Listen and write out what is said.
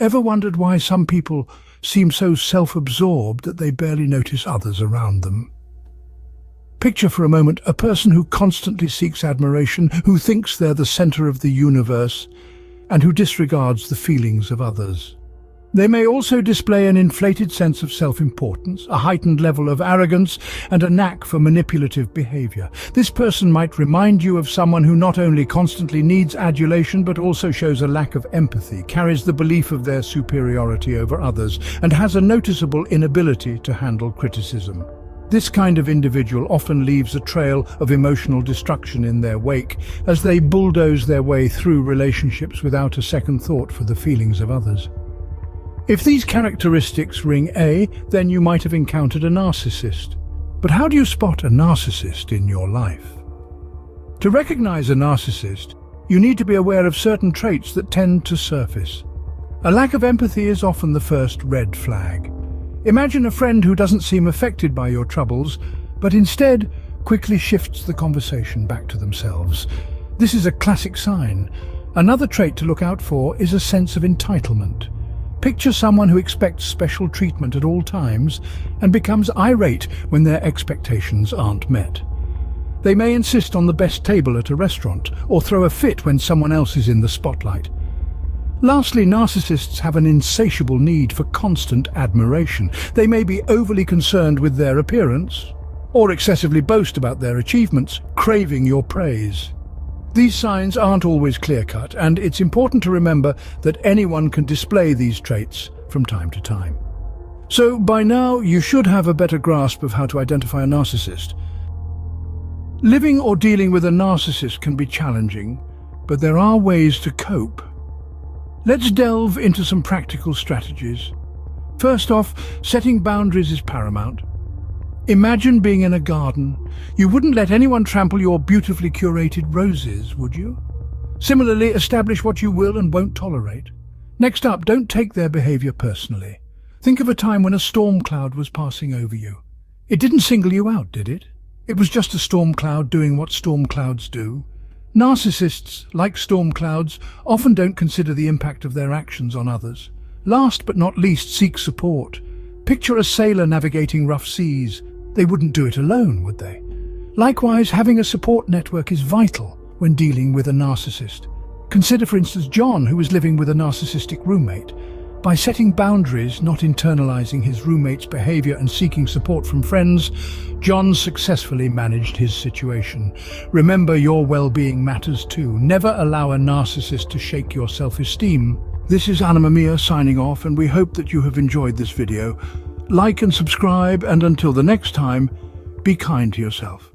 Ever wondered why some people seem so self-absorbed that they barely notice others around them? Picture for a moment a person who constantly seeks admiration, who thinks they're the center of the universe, and who disregards the feelings of others. They may also display an inflated sense of self-importance, a heightened level of arrogance, and a knack for manipulative behavior. This person might remind you of someone who not only constantly needs adulation but also shows a lack of empathy, carries the belief of their superiority over others, and has a noticeable inability to handle criticism. This kind of individual often leaves a trail of emotional destruction in their wake as they bulldoze their way through relationships without a second thought for the feelings of others. If these characteristics ring A, then you might have encountered a narcissist. But how do you spot a narcissist in your life? To recognize a narcissist, you need to be aware of certain traits that tend to surface. A lack of empathy is often the first red flag. Imagine a friend who doesn't seem affected by your troubles, but instead quickly shifts the conversation back to themselves. This is a classic sign. Another trait to look out for is a sense of entitlement. Picture someone who expects special treatment at all times and becomes irate when their expectations aren't met. They may insist on the best table at a restaurant or throw a fit when someone else is in the spotlight. Lastly, narcissists have an insatiable need for constant admiration. They may be overly concerned with their appearance or excessively boast about their achievements, craving your praise. These signs aren't always clear-cut, and it's important to remember that anyone can display these traits from time to time. So by now, you should have a better grasp of how to identify a narcissist. Living or dealing with a narcissist can be challenging, but there are ways to cope. Let's delve into some practical strategies. First off, setting boundaries is paramount. Imagine being in a garden. You wouldn't let anyone trample your beautifully curated roses, would you? Similarly, establish what you will and won't tolerate. Next up, don't take their behavior personally. Think of a time when a storm cloud was passing over you. It didn't single you out, did it? It was just a storm cloud doing what storm clouds do. Narcissists, like storm clouds, often don't consider the impact of their actions on others. Last but not least, seek support. Picture a sailor navigating rough seas. They wouldn't do it alone, would they? Likewise, having a support network is vital when dealing with a narcissist. Consider, for instance, John, who was living with a narcissistic roommate. By setting boundaries, not internalizing his roommate's behavior and seeking support from friends, John successfully managed his situation. Remember, your well-being matters too. Never allow a narcissist to shake your self-esteem. This is Anima signing off, and we hope that you have enjoyed this video. Like and subscribe, and until the next time, be kind to yourself.